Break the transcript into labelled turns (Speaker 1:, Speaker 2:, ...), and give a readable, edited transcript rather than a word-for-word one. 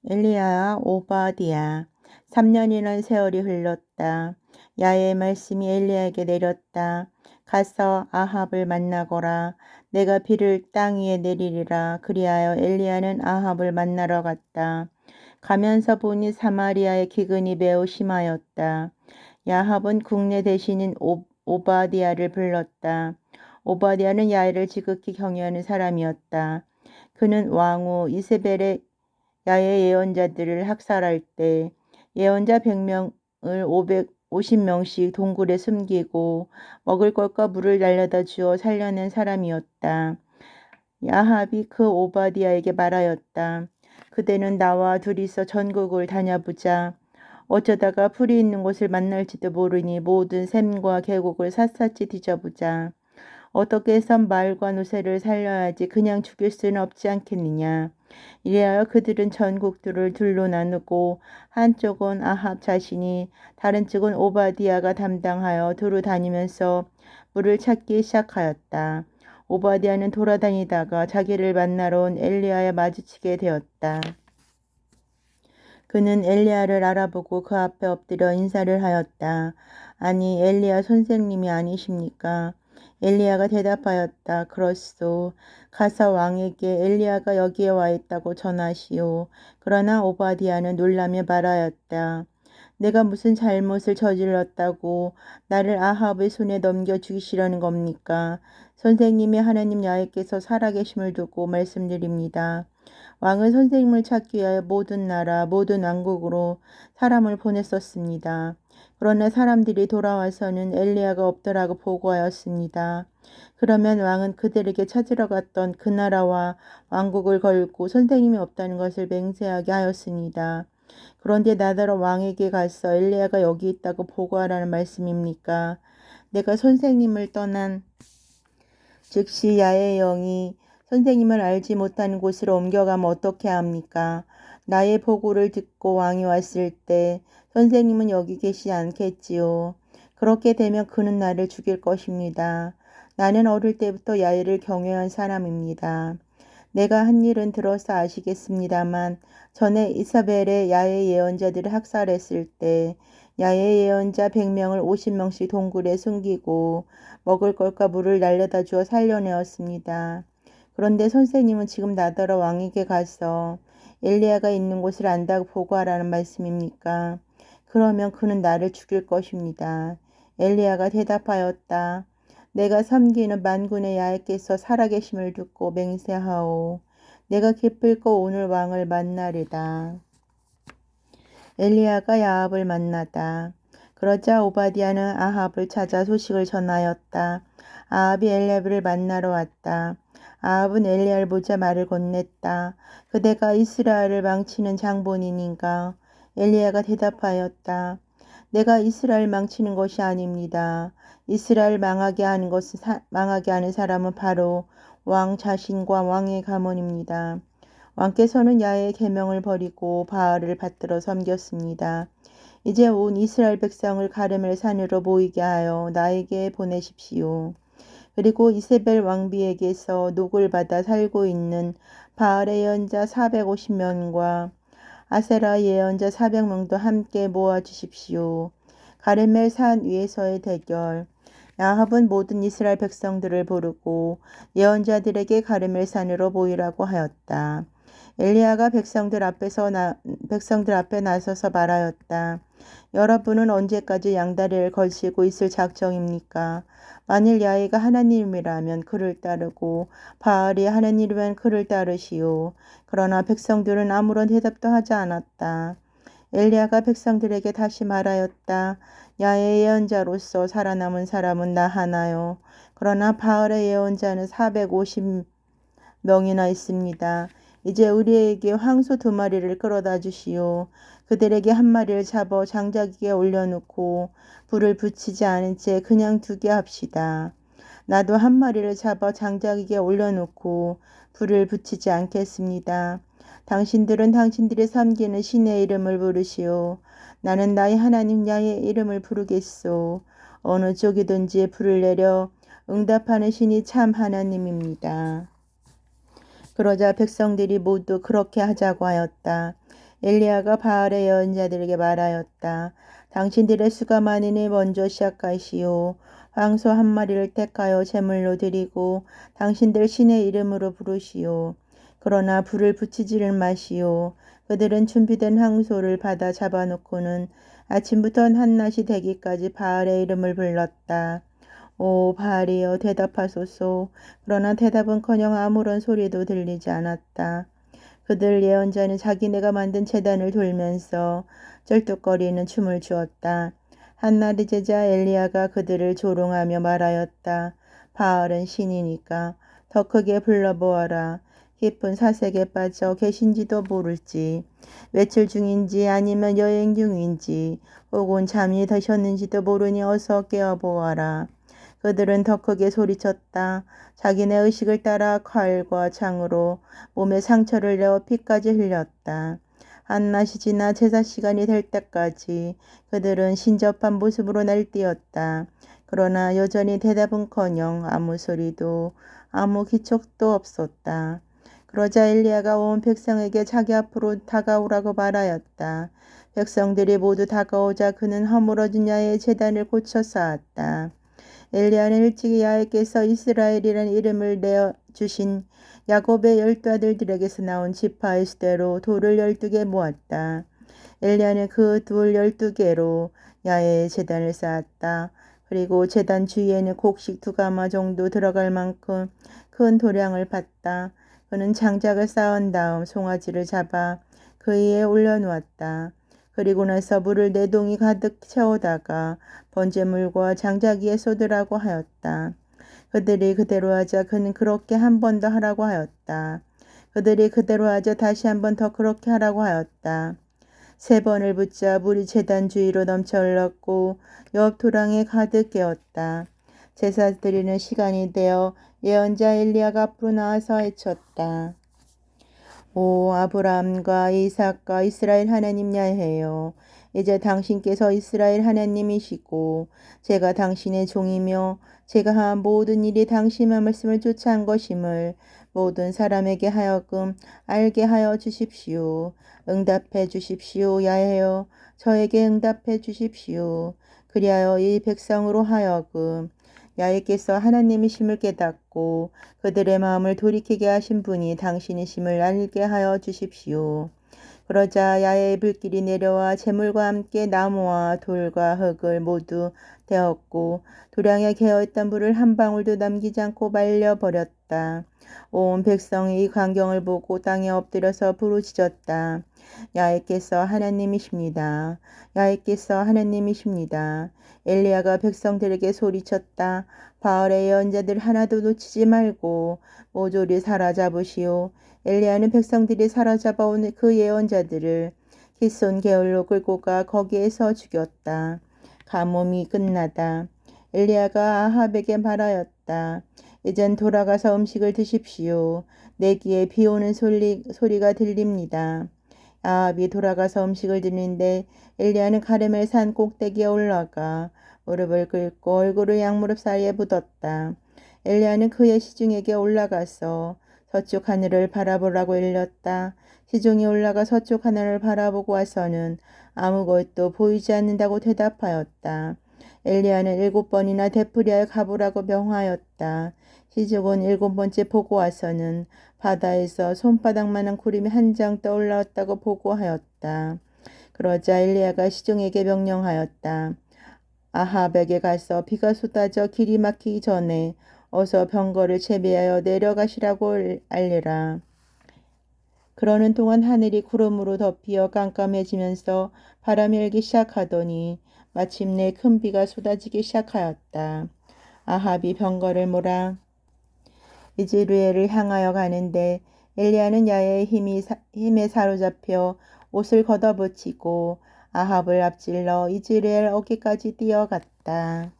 Speaker 1: 엘리야와 오바댜. 3년이란 세월이 흘렀다. 야훼의 말씀이 엘리야에게 내렸다. 가서 아합을 만나거라. 내가 비를 땅 위에 내리리라. 그리하여 엘리야는 아합을 만나러 갔다. 가면서 보니 사마리아의 기근이 매우 심하였다. 야합은 국내 대신인 오바댜를 불렀다. 오바댜는 야훼를 지극히 경외하는 사람이었다. 그는 왕후 이세벨의 야훼 예언자들을 학살할 때 예언자 100명을 550명씩 동굴에 숨기고 먹을 것과 물을 날려다 주어 살려낸 사람이었다. 야합이 그 오바댜에게 말하였다. 그대는 나와 둘이서 전국을 다녀보자. 어쩌다가 풀이 있는 곳을 만날지도 모르니 모든 샘과 계곡을 샅샅이 뒤져보자. 어떻게 해선 말과 노새를 살려야지 그냥 죽일 수는 없지 않겠느냐. 이래하여 그들은 전국들을 둘로 나누고 한쪽은 아합 자신이 다른 쪽은 오바댜가 담당하여 두루 다니면서 물을 찾기 시작하였다. 오바댜는 돌아다니다가 자기를 만나러 온 엘리야에 마주치게 되었다. 그는 엘리야를 알아보고 그 앞에 엎드려 인사를 하였다. 아니, 엘리야 선생님이 아니십니까? 엘리야가 대답하였다. 그렇소. 가서 왕에게 엘리야가 여기에 와 있다고 전하시오. 그러나 오바댜는 놀라며 말하였다. 내가 무슨 잘못을 저질렀다고 나를 아합의 손에 넘겨주시려는 겁니까? 선생님의 하나님 야훼께서 살아계심을 두고 말씀드립니다. 왕은 선생님을 찾기 위하여 모든 나라, 모든 왕국으로 사람을 보냈었습니다. 그러나 사람들이 돌아와서는 엘리야가 없더라고 보고하였습니다. 그러면 왕은 그들에게 찾으러 갔던 그 나라와 왕국을 걸고 선생님이 없다는 것을 맹세하게 하였습니다. 그런데 나더러 왕에게 가서 엘리야가 여기 있다고 보고하라는 말씀입니까? 내가 선생님을 떠난 즉시 야훼의 영이 선생님을 알지 못하는 곳으로 옮겨가면 어떻게 합니까? 나의 보고를 듣고 왕이 왔을 때 선생님은 여기 계시지 않겠지요. 그렇게 되면 그는 나를 죽일 것입니다. 나는 어릴 때부터 야훼를 경외한 사람입니다. 내가 한 일은 들어서 아시겠습니다만 전에 이사벨의 야훼 예언자들을 학살했을 때 야훼 예언자 100명을 50명씩 동굴에 숨기고 먹을 것과 물을 날려다 주어 살려내었습니다. 그런데 선생님은 지금 나더러 왕에게 가서 엘리야가 있는 곳을 안다고 보고하라는 말씀입니까? 그러면 그는 나를 죽일 것입니다. 엘리야가 대답하였다. 내가 섬기는 만군의 야훼께서 살아계심을 듣고 맹세하오. 내가 기필코 오늘 왕을 만나리다. 엘리야가 야합을 만나다. 그러자 오바댜는 아합을 찾아 소식을 전하였다. 아합이 엘리야를 만나러 왔다. 아합은 엘리야를 보자 말을 건넸다. 그대가 이스라엘을 망치는 장본인인가? 엘리야가 대답하였다. 내가 이스라엘 망치는 것이 아닙니다. 이스라엘 망하게 하는 사람은 바로 왕 자신과 왕의 가문입니다. 왕께서는 야훼의 계명을 버리고 바알을 받들어 섬겼습니다. 이제 온 이스라엘 백성을 가르멜 산으로 모이게 하여 나에게 보내십시오. 그리고 이세벨 왕비에게서 녹을 받아 살고 있는 바알의 예언자 450명과 아세라 예언자 400명도 함께 모아주십시오. 가르멜 산 위에서의 대결. 야합은 모든 이스라엘 백성들을 부르고 예언자들에게 가르멜 산으로 모이라고 하였다. 엘리야가 백성들 앞에 나서서 말하였다. 여러분은 언제까지 양다리를 걸치고 있을 작정입니까? 만일 야훼가 하나님이라면 그를 따르고 바알이 하나님이라면 그를 따르시오. 그러나 백성들은 아무런 대답도 하지 않았다. 엘리야가 백성들에게 다시 말하였다. 야훼의 예언자로서 살아남은 사람은 나 하나요. 그러나 바알의 예언자는 450명이나 있습니다. 이제 우리에게 황소 2마리를 끌어다 주시오. 그들에게 1마리를 잡아 장자기에 올려놓고 불을 붙이지 않은 채 그냥 두게 합시다. 나도 1마리를 잡아 장자기에 올려놓고 불을 붙이지 않겠습니다. 당신들은 당신들이 섬기는 신의 이름을 부르시오. 나는 나의 하나님 야훼의 이름을 부르겠소. 어느 쪽이든지 불을 내려 응답하는 신이 참 하나님입니다. 그러자 백성들이 모두 그렇게 하자고 하였다. 엘리야가 바알의 예언자들에게 말하였다. 당신들의 수가 많으니 먼저 시작하시오. 황소 한 마리를 택하여 제물로 드리고 당신들 신의 이름으로 부르시오. 그러나 불을 붙이지를 마시오. 그들은 준비된 황소를 받아 잡아놓고는 아침부터 한낮이 되기까지 바알의 이름을 불렀다. 오 바알이여 대답하소서. 그러나 대답은커녕 아무런 소리도 들리지 않았다. 그들 예언자는 자기네가 만든 제단을 돌면서 쩔뚝거리는 춤을 추었다. 한나리 제자 엘리야가 그들을 조롱하며 말하였다. 바알은 신이니까 더 크게 불러보아라. 깊은 사색에 빠져 계신지도 모를지, 외출 중인지 아니면 여행 중인지 혹은 잠이 드셨는지도 모르니 어서 깨어보아라. 그들은 더 크게 소리쳤다. 자기네 의식을 따라 칼과 창으로 몸에 상처를 내어 피까지 흘렸다. 한낮이 지나 제사 시간이 될 때까지 그들은 신접한 모습으로 날뛰었다. 그러나 여전히 대답은커녕 아무 소리도 아무 기척도 없었다. 그러자 엘리야가 온 백성에게 자기 앞으로 다가오라고 말하였다. 백성들이 모두 다가오자 그는 허물어진 야의 제단을 고쳐 쌓았다. 엘리야는 일찍이 야훼께서 이스라엘이라는 이름을 내어주신 야곱의 12 아들들에게서 나온 지파의 수대로 돌을 12개 모았다. 엘리야는 그 돌 12개로 야훼의 제단을 쌓았다. 그리고 제단 주위에는 곡식 2가마 정도 들어갈 만큼 큰 도량을 팠다. 그는 장작을 쌓은 다음 송아지를 잡아 그 위에 올려놓았다. 그리고 나서 물을 4동이 가득 채우다가 번제물과 장작 위에 쏟으라고 하였다. 그들이 그대로 하자 그는 그렇게 한 번 더 하라고 하였다. 그들이 그대로 하자 다시 한 번 더 그렇게 하라고 하였다. 3번을 붙자 물이 제단 주위로 넘쳐 흘렀고 옆 도랑에 가득 깨었다. 제사 드리는 시간이 되어 예언자 엘리야가 앞으로 나와서 외쳤다. 오 아브라함과 이삭과 이스라엘 하나님 야훼여, 이제 당신께서 이스라엘 하나님이시고 제가 당신의 종이며 제가 한 모든 일이 당신의 말씀을 쫓아 한 것임을 모든 사람에게 하여금 알게 하여 주십시오. 응답해 주십시오. 야훼여, 저에게 응답해 주십시오. 그리하여 이 백성으로 하여금 야훼께서 하나님이심을 깨닫고 그들의 마음을 돌이키게 하신 분이 당신이심을 알게 하여 주십시오. 그러자 야훼의 불길이 내려와 재물과 함께 나무와 돌과 흙을 모두 데웠고 도량에 개어있던 불을 한 방울도 남기지 않고 말려버렸다. 온 백성이 이 광경을 보고 땅에 엎드려서 부르짖었다. 야훼께서 하나님이십니다. 야훼께서 하나님이십니다. 엘리야가 백성들에게 소리쳤다. 바알의 예언자들 하나도 놓치지 말고 모조리 사로잡으시오. 엘리야는 백성들이 사로잡아온 그 예언자들을 기손 게을로 끌고 가 거기에서 죽였다. 가뭄이 끝나다 엘리야가 아합에게 말하였다. 이젠 돌아가서 음식을 드십시오. 내 귀에 비 오는 소리가 들립니다. 아합이 돌아가서 음식을 드는데 엘리야는 가르멜 산 꼭대기에 올라가 무릎을 꿇고 얼굴을 양무릎 사이에 묻었다. 엘리야는 그의 시중에게 올라가서 서쪽 하늘을 바라보라고 일렀다. 시종이 올라가 서쪽 하늘을 바라보고 와서는 아무것도 보이지 않는다고 대답하였다. 엘리야는 7번이나 되풀이하여 가보라고 명하였다. 시종은 7번째 보고 와서는 바다에서 손바닥만한 구름이 한 장 떠올라왔다고 보고하였다. 그러자 엘리야가 시종에게 명령하였다. 아합에게 가서 비가 쏟아져 길이 막히기 전에 어서 병거를 채비하여 내려가시라고 알리라. 그러는 동안 하늘이 구름으로 덮여 깜깜해지면서 바람이 일기 시작하더니 마침내 큰 비가 쏟아지기 시작하였다. 아합이 병거를 몰아 이즈르엘을 향하여 가는데 엘리야는 야훼의 힘에 사로잡혀 옷을 걷어붙이고 아합을 앞질러 이즈르엘 어귀까지 뛰어갔다.